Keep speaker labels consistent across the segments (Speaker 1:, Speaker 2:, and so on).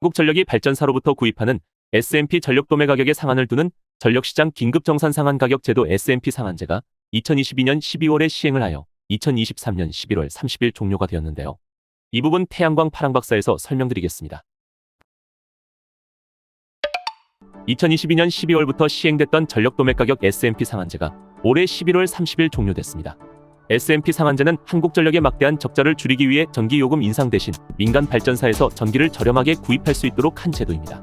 Speaker 1: 한국전력이 발전사로부터 구입하는 S&P 전력 도매 가격의 상한을 두는 전력시장 긴급정산 상한 가격 제도 S&P 상한제가 2022년 12월에 시행을 하여 2023년 11월 30일 종료가 되었는데요. 이 부분 태양광 파랑박사에서 설명드리겠습니다. 2022년 12월부터 시행됐던 전력 도매 가격 S&P 상한제가 올해 11월 30일 종료됐습니다. S&P 상한제는 한국전력의 막대한 적자를 줄이기 위해 전기요금 인상 대신 민간 발전사에서 전기를 저렴하게 구입할 수 있도록 한 제도입니다.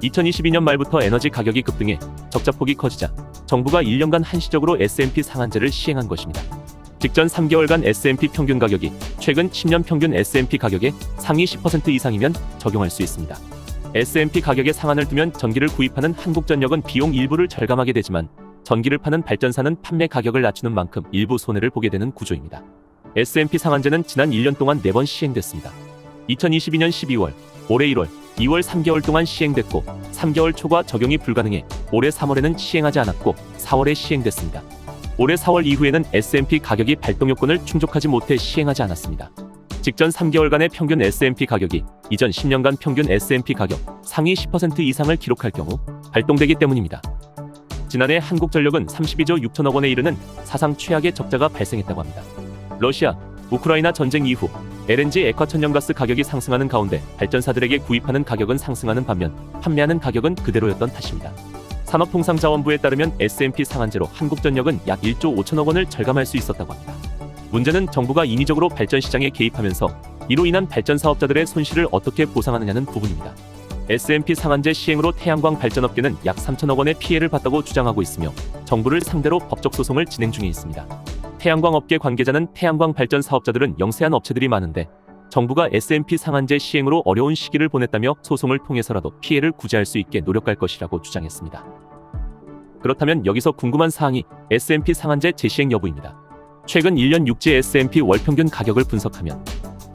Speaker 1: 2022년 말부터 에너지 가격이 급등해 적자폭이 커지자 정부가 1년간 한시적으로 S&P 상한제를 시행한 것입니다. 직전 3개월간 S&P 평균 가격이 최근 10년 평균 S&P 가격의 상위 10% 이상이면 적용할 수 있습니다. S&P 가격의 상한을 두면 전기를 구입하는 한국전력은 비용 일부를 절감하게 되지만 전기를 파는 발전사는 판매 가격을 낮추는 만큼 일부 손해를 보게 되는 구조입니다. S&P 상한제는 지난 1년 동안 4번 시행됐습니다. 2022년 12월, 올해 1월, 2월 3개월 동안 시행됐고 3개월 초과 적용이 불가능해 올해 3월에는 시행하지 않았고 4월에 시행됐습니다. 올해 4월 이후에는 S&P 가격이 발동 요건을 충족하지 못해 시행하지 않았습니다. 직전 3개월간의 평균 S&P 가격이 이전 10년간 평균 S&P 가격 상위 10% 이상을 기록할 경우 발동되기 때문입니다. 지난해 한국전력은 32조 6천억 원에 이르는 사상 최악의 적자가 발생했다고 합니다. 러시아, 우크라이나 전쟁 이후 LNG 액화천연가스 가격이 상승하는 가운데 발전사들에게 구입하는 가격은 상승하는 반면 판매하는 가격은 그대로였던 탓입니다. 산업통상자원부에 따르면 S&P 상한제로 한국전력은 약 1조 5천억 원을 절감할 수 있었다고 합니다. 문제는 정부가 인위적으로 발전시장에 개입하면서 이로 인한 발전사업자들의 손실을 어떻게 보상하느냐는 부분입니다. S&P 상한제 시행으로 태양광 발전업계는 약 3천억 원의 피해를 봤다고 주장하고 있으며 정부를 상대로 법적 소송을 진행 중에 있습니다. 태양광 업계 관계자는 태양광 발전 사업자들은 영세한 업체들이 많은데 정부가 S&P 상한제 시행으로 어려운 시기를 보냈다며 소송을 통해서라도 피해를 구제할 수 있게 노력할 것이라고 주장했습니다. 그렇다면 여기서 궁금한 사항이 S&P 상한제 재시행 여부입니다. 최근 1년 육지 S&P 월평균 가격을 분석하면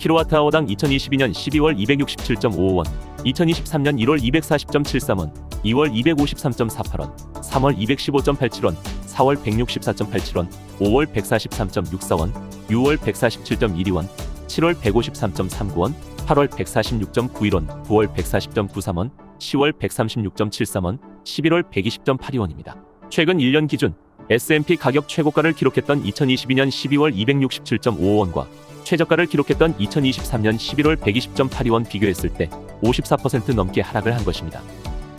Speaker 1: 킬로와트아워당 2022년 12월 267.55원, 2023년 1월 240.73원, 2월 253.48원, 3월 215.87원, 4월 164.87원, 5월 143.64원, 6월 147.12원, 7월 153.39원, 8월 146.91원, 9월 140.93원, 10월 136.73원, 11월 120.82원입니다. 최근 1년 기준 S&P 가격 최고가를 기록했던 2022년 12월 267.55원과 최저가를 기록했던 2023년 11월 120.82원 비교했을 때 54% 넘게 하락을 한 것입니다.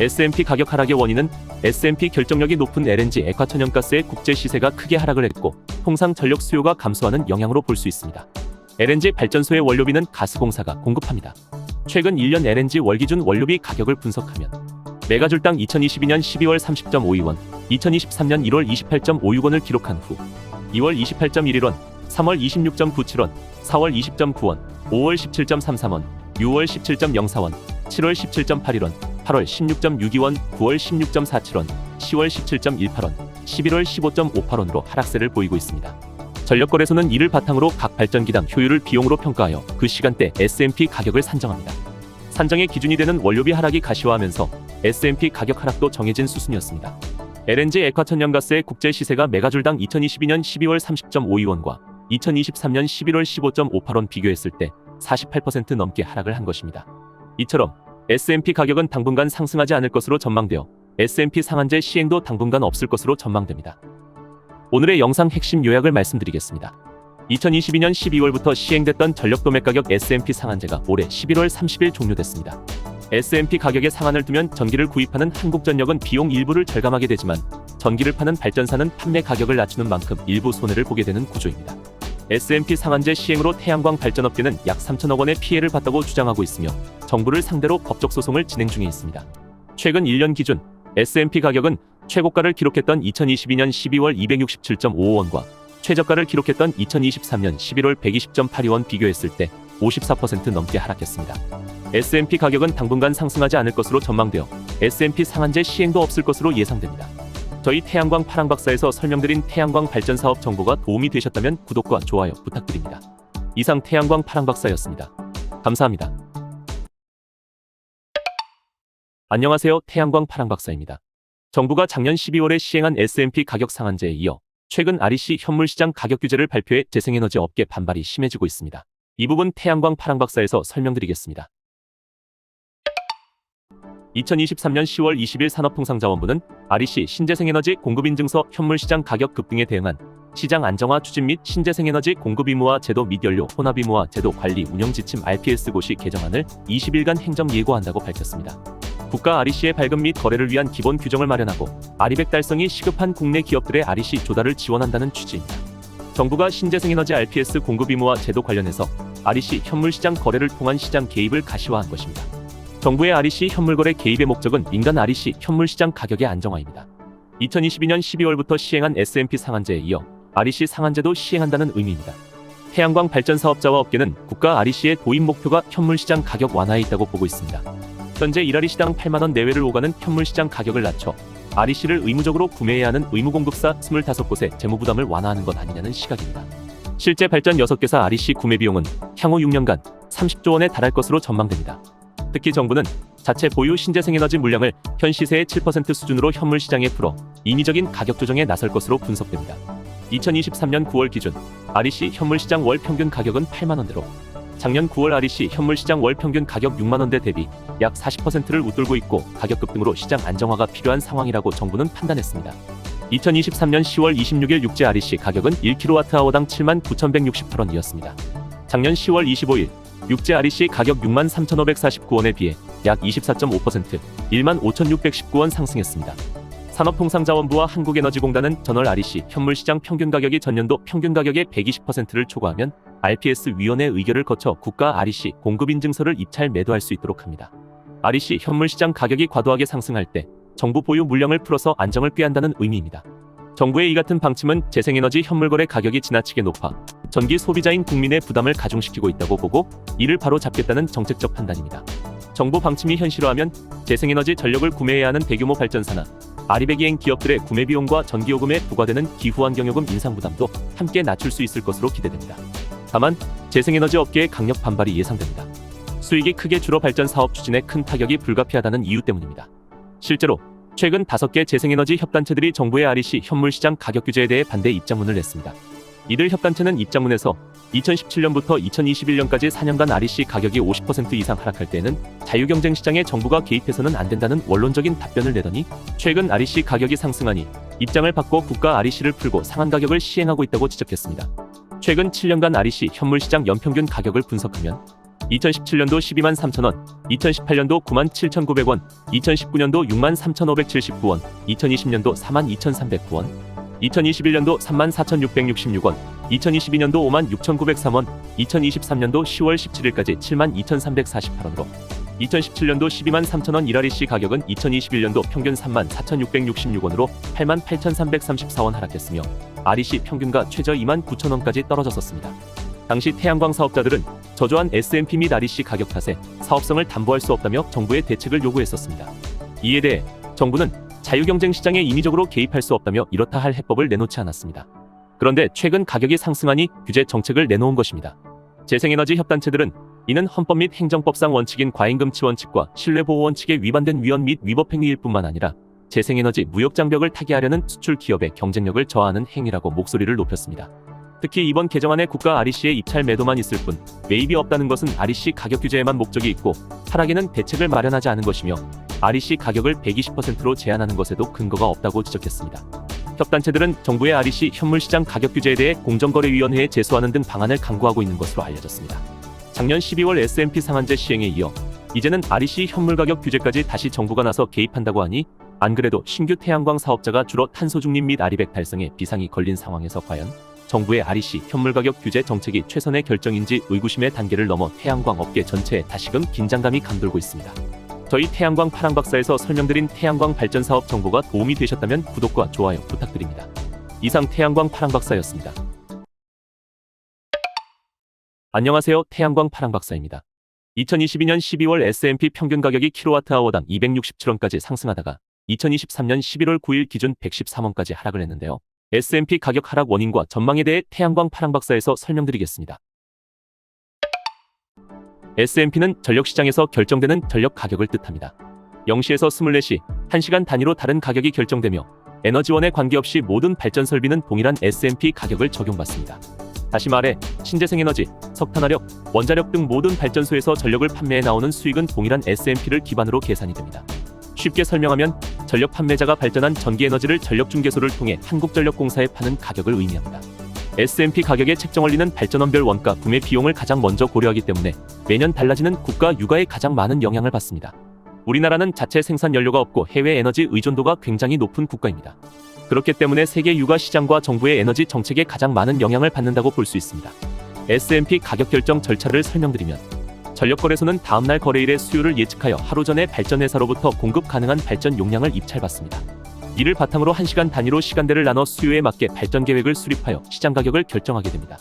Speaker 1: S&P 가격 하락의 원인은 S&P 결정력이 높은 LNG 액화천연가스의 국제 시세가 크게 하락을 했고 통상 전력 수요가 감소하는 영향으로 볼 수 있습니다. LNG 발전소의 원료비는 가스공사가 공급합니다. 최근 1년 LNG 월기준 원료비 가격을 분석하면 메가줄당 2022년 12월 30.52원, 2023년 1월 28.56원을 기록한 후 2월 28.11원, 3월 26.97원, 4월 20.9원, 5월 17.33원, 6월 17.04원, 7월 17.81원, 8월 16.62원, 9월 16.47원, 10월 17.18원, 11월 15.58원으로 하락세를 보이고 있습니다. 전력거래소는 이를 바탕으로 각 발전기당 효율을 비용으로 평가하여 그 시간대 S&P 가격을 산정합니다. 산정의 기준이 되는 원료비 하락이 가시화하면서 S&P 가격 하락도 정해진 수순이었습니다. LNG 액화천연가스의 국제 시세가 메가줄당 2022년 12월 30.52원과 2023년 11월 15.58원 비교했을 때 48% 넘게 하락을 한 것입니다. 이처럼 S&P 가격은 당분간 상승하지 않을 것으로 전망되어 S&P 상한제 시행도 당분간 없을 것으로 전망됩니다. 오늘의 영상 핵심 요약을 말씀드리겠습니다. 2022년 12월부터 시행됐던 전력도매 가격 S&P 상한제가 올해 11월 30일 종료됐습니다. S&P 가격의 상한을 두면 전기를 구입하는 한국전력은 비용 일부를 절감하게 되지만 전기를 파는 발전사는 판매 가격을 낮추는 만큼 일부 손해를 보게 되는 구조입니다. S&P 상한제 시행으로 태양광 발전업계는 약 3천억 원의 피해를 봤다고 주장하고 있으며 정부를 상대로 법적 소송을 진행 중에 있습니다. 최근 1년 기준 S&P 가격은 최고가를 기록했던 2022년 12월 267.55원과 최저가를 기록했던 2023년 11월 120.82원 비교했을 때 54% 넘게 하락했습니다. S&P 가격은 당분간 상승하지 않을 것으로 전망되어 S&P 상한제 시행도 없을 것으로 예상됩니다. 저희 태양광 파랑박사에서 설명드린 태양광 발전사업 정보가 도움이 되셨다면 구독과 좋아요 부탁드립니다. 이상 태양광 파랑박사였습니다. 감사합니다. 안녕하세요. 태양광 파랑박사입니다. 정부가 작년 12월에 시행한 S&P 가격 상한제에 이어 최근 REC 현물시장 가격 규제를 발표해 재생에너지 업계 반발이 심해지고 있습니다. 이 부분 태양광 파랑박사에서 설명드리겠습니다. 2023년 10월 20일 산업통상자원부는 REC 신재생에너지 공급인증서 현물시장 가격 급등에 대응한 시장 안정화 추진 및 신재생에너지 공급 의무화 제도 및 연료 혼합 의무화 제도 관리 운영 지침 RPS 고시 개정안을 20일간 행정 예고한다고 밝혔습니다. 국가 REC의 발급 및 거래를 위한 기본 규정을 마련하고 RE100 달성이 시급한 국내 기업들의 REC 조달을 지원한다는 취지입니다. 정부가 신재생에너지 RPS 공급 의무화 제도 관련해서 REC 현물시장 거래를 통한 시장 개입을 가시화한 것입니다. 정부의 REC 현물거래 개입의 목적은 민간 REC 현물시장 가격의 안정화입니다. 2022년 12월부터 시행한 S&P 상한제에 이어 REC 상한제도 시행한다는 의미입니다. 태양광 발전 사업자와 업계는 국가 REC의 도입 목표가 현물시장 가격 완화에 있다고 보고 있습니다. 현재 1REC당 8만원 내외를 오가는 현물시장 가격을 낮춰 REC를 의무적으로 구매해야 하는 의무공급사 25곳의 재무부담을 완화하는 것 아니냐는 시각입니다. 실제 발전 6개사 REC 구매 비용은 향후 6년간 30조 원에 달할 것으로 전망됩니다. 특히 정부는 자체 보유 신재생에너지 물량을 현 시세의 7% 수준으로 현물시장에 풀어 인위적인 가격 조정에 나설 것으로 분석됩니다. 2023년 9월 기준 REC 현물시장 월 평균 가격은 8만원대로 작년 9월 REC 현물시장 월 평균 가격 6만원대 대비 약 40%를 웃돌고 있고 가격 급등으로 시장 안정화가 필요한 상황이라고 정부는 판단했습니다. 2023년 10월 26일 육재 REC 가격은 1kWh당 79,168원이었습니다. 작년 10월 25일 육재 REC 가격 63,549원에 비해 약 24.5% 15,619원 상승했습니다. 산업통상자원부와 한국에너지공단은 전월 REC 현물시장 평균 가격이 전년도 평균 가격의 120%를 초과하면 RPS 위원회 의결을 거쳐 국가 REC 공급인증서를 입찰 매도할 수 있도록 합니다. REC 현물시장 가격이 과도하게 상승할 때 정부 보유 물량을 풀어서 안정을 꾀한다는 의미입니다. 정부의 이 같은 방침은 재생에너지 현물거래 가격이 지나치게 높아 전기 소비자인 국민의 부담을 가중시키고 있다고 보고 이를 바로 잡겠다는 정책적 판단입니다. 정부 방침이 현실화하면 재생에너지 전력을 구매해야 하는 대규모 발전사나 RE100이행 기업들의 구매 비용과 전기요금에 부과되는 기후환경요금 인상 부담도 함께 낮출 수 있을 것으로 기대됩니다. 다만 재생에너지 업계의 강력 반발이 예상됩니다. 수익이 크게 줄어 발전 사업 추진에 큰 타격이 불가피하다는 이유 때문입니다. 실제로 최근 5개 재생에너지 협단체들이 정부의 REC 현물시장 가격 규제에 대해 반대 입장문을 냈습니다. 이들 협단체는 입장문에서 2017년부터 2021년까지 4년간 REC 가격이 50% 이상 하락할 때에는 자유경쟁 시장에 정부가 개입해서는 안 된다는 원론적인 답변을 내더니 최근 REC 가격이 상승하니 입장을 바꿔 국가 REC를 풀고 상한 가격을 시행하고 있다고 지적했습니다. 최근 7년간 REC 현물시장 연평균 가격을 분석하면 2017년도 12만 3천원, 2018년도 9만 7,900원, 2019년도 6만 3,579원, 2020년도 4만 2,309원, 2021년도 3만 4,666원, 2022년도 5만 6,903원, 2023년도 10월 17일까지 7만 2,348원으로 2017년도 12만 3천원 1REC 가격은 2021년도 평균 3만 4,666원으로 8만 8,334원 하락했으며 REC 평균가 최저 2만 9천원까지 떨어졌었습니다. 당시 태양광 사업자들은 저조한 S&P 및 REC 가격 탓에 사업성을 담보할 수 없다며 정부의 대책을 요구했었습니다. 이에 대해 정부는 자유경쟁 시장에 인위적으로 개입할 수 없다며 이렇다 할 해법을 내놓지 않았습니다. 그런데 최근 가격이 상승하니 규제 정책을 내놓은 것입니다. 재생에너지 협단체들은 이는 헌법 및 행정법상 원칙인 과잉금치 원칙과 신뢰보호 원칙에 위반된 위헌 및 위법 행위일 뿐만 아니라 재생에너지 무역장벽을 타개하려는 수출 기업의 경쟁력을 저하하는 행위라고 목소리를 높였습니다. 특히 이번 개정안에 국가 REC의 입찰 매도만 있을 뿐 매입이 없다는 것은 REC 가격 규제에만 목적이 있고 하락에는 대책을 마련하지 않은 것이며 REC 가격을 120%로 제한하는 것에도 근거가 없다고 지적했습니다. 협단체들은 정부의 REC 현물시장 가격 규제에 대해 공정거래위원회에 제소하는 등 방안을 강구하고 있는 것으로 알려졌습니다. 작년 12월 S&P 상한제 시행에 이어 이제는 REC 현물 가격 규제까지 다시 정부가 나서 개입한다고 하니 안 그래도 신규 태양광 사업자가 주로 탄소 중립 및 RE100 달성에 비상이 걸린 상황에서 과연 정부의 REC 현물 가격 규제 정책이 최선의 결정인지 의구심의 단계를 넘어 태양광 업계 전체에 다시금 긴장감이 감돌고 있습니다. 저희 태양광 파랑박사에서 설명드린 태양광 발전 사업 정보가 도움이 되셨다면 구독과 좋아요 부탁드립니다. 이상 태양광 파랑박사였습니다. 안녕하세요. 태양광 파랑박사입니다. 2022년 12월 S&P 평균 가격이 kWh당 267원까지 상승하다가 2023년 11월 9일 기준 113원까지 하락을 했는데요. S&P 가격 하락 원인과 전망에 대해 태양광 파랑박사에서 설명드리겠습니다. S&P는 전력시장에서 결정되는 전력 가격을 뜻합니다. 0시에서 24시, 1시간 단위로 다른 가격이 결정되며 에너지원에 관계없이 모든 발전 설비는 동일한 S&P 가격을 적용받습니다. 다시 말해 신재생에너지, 석탄화력, 원자력 등 모든 발전소에서 전력을 판매해 나오는 수익은 동일한 S&P를 기반으로 계산이 됩니다. 쉽게 설명하면 전력 판매자가 발전한 전기에너지를 전력중개소를 통해 한국전력공사에 파는 가격을 의미합니다. S&P 가격의 책정 원리는 발전원별 원가 구매 비용을 가장 먼저 고려하기 때문에 매년 달라지는 국가 유가에 가장 많은 영향을 받습니다. 우리나라는 자체 생산 연료가 없고 해외 에너지 의존도가 굉장히 높은 국가입니다. 그렇기 때문에 세계 유가 시장과 정부의 에너지 정책에 가장 많은 영향을 받는다고 볼 수 있습니다. S&P 가격 결정 절차를 설명드리면 전력거래소는 다음날 거래일의 수요를 예측하여 하루 전에 발전회사로부터 공급 가능한 발전 용량을 입찰받습니다. 이를 바탕으로 1시간 단위로 시간대를 나눠 수요에 맞게 발전 계획을 수립하여 시장 가격을 결정하게 됩니다.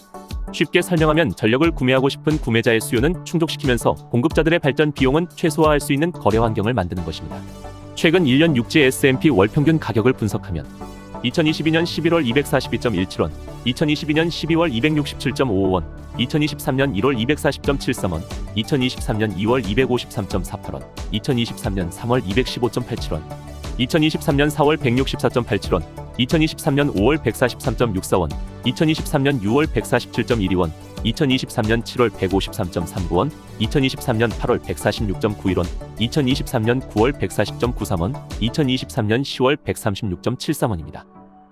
Speaker 1: 쉽게 설명하면 전력을 구매하고 싶은 구매자의 수요는 충족시키면서 공급자들의 발전 비용은 최소화할 수 있는 거래 환경을 만드는 것입니다. 최근 1년 육지 S&P 월평균 가격을 분석하면 2022년 11월 242.17원, 2022년 12월 267.55원, 2023년 1월 240.73원, 2023년 2월 253.48원, 2023년 3월 215.87원, 2023년 4월 164.87원, 2023년 5월 143.64원, 2023년 6월 147.12원, 2023년 7월 153.39원, 2023년 8월 146.91원, 2023년 9월 140.93원, 2023년 10월 136.73원입니다.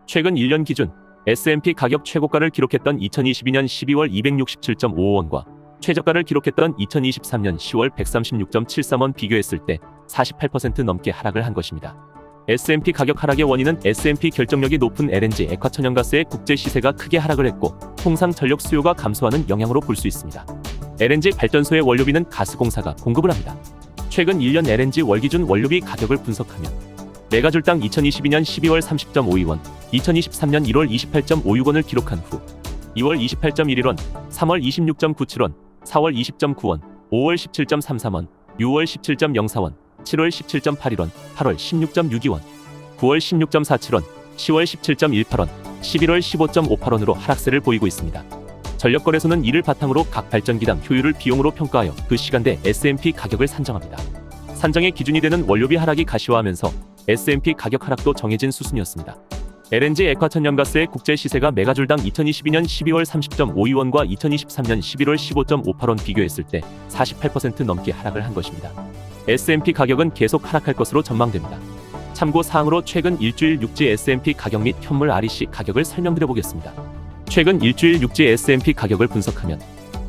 Speaker 1: 최근 1년 기준 S&P 가격 최고가를 기록했던 2022년 12월 267.55원과 최저가를 기록했던 2023년 10월 136.73원 비교했을 때 48% 넘게 하락을 한 것입니다. S&P 가격 하락의 원인은 S&P 결정력이 높은 LNG 액화천연가스의 국제 시세가 크게 하락을 했고 통상 전력 수요가 감소하는 영향으로 볼 수 있습니다. LNG 발전소의 원료비는 가스공사가 공급을 합니다. 최근 1년 LNG 월기준 원료비 가격을 분석하면 메가줄당 2022년 12월 30.52원, 2023년 1월 28.56원을 기록한 후 2월 28.11원, 3월 26.97원, 4월 20.9원, 5월 17.33원, 6월 17.04원, 7월 17.81원, 8월 16.62원, 9월 16.47원, 10월 17.18원, 11월 15.58원으로 하락세를 보이고 있습니다. 전력거래소는 이를 바탕으로 각 발전기당 효율을 비용으로 평가하여 그 시간대 S&P 가격을 산정합니다. 산정의 기준이 되는 원료비 하락이 가시화하면서 S&P 가격 하락도 정해진 수순이었습니다. LNG 액화천연가스의 국제 시세가 메가줄당 2022년 12월 30.52원과 2023년 11월 15.58원 비교했을 때 48% 넘게 하락을 한 것입니다. S&P 가격은 계속 하락할 것으로 전망됩니다. 참고 사항으로 최근 일주일 육지 S&P 가격 및 현물 REC 가격을 설명드려보겠습니다. 최근 일주일 육지 S&P 가격을 분석하면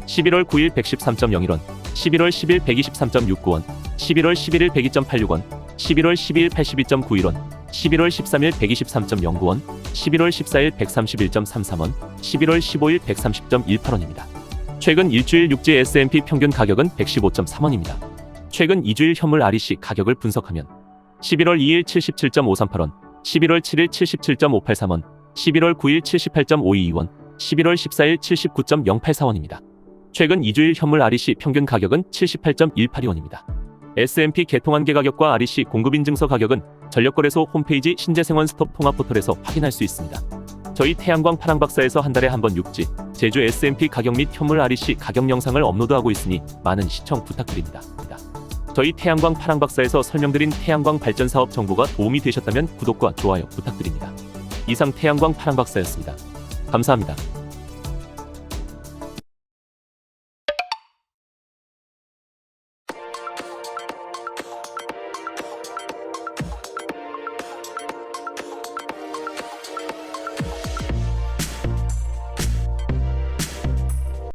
Speaker 1: 11월 9일 113.01원, 11월 10일 123.69원, 11월 11일 102.86원, 11월 12일 82.91원, 11월 13일 123.09원, 11월 14일 131.33원, 11월 15일 130.18원입니다. 최근 일주일 육지 S&P 평균 가격은 115.3원입니다. 최근 2주일 현물 REC 가격을 분석하면 11월 2일 77.538원, 11월 7일 77.583원, 11월 9일 78.522원, 11월 14일 79.084원입니다. 최근 2주일 현물 REC 평균 가격은 78.182원입니다. S&P 개통한계 가격과 REC 공급인증서 가격은 전력거래소 홈페이지 신재생원 스톱 통합 포털에서 확인할 수 있습니다. 저희 태양광 파랑박사에서 한 달에 한 번 육지, 제주 S&P 가격 및 현물 REC 가격 영상을 업로드하고 있으니 많은 시청 부탁드립니다. 저희 태양광 파랑박사에서 설명드린 태양광 발전 사업 정보가 도움이 되셨다면 구독과 좋아요 부탁드립니다. 이상 태양광 파랑박사였습니다. 감사합니다.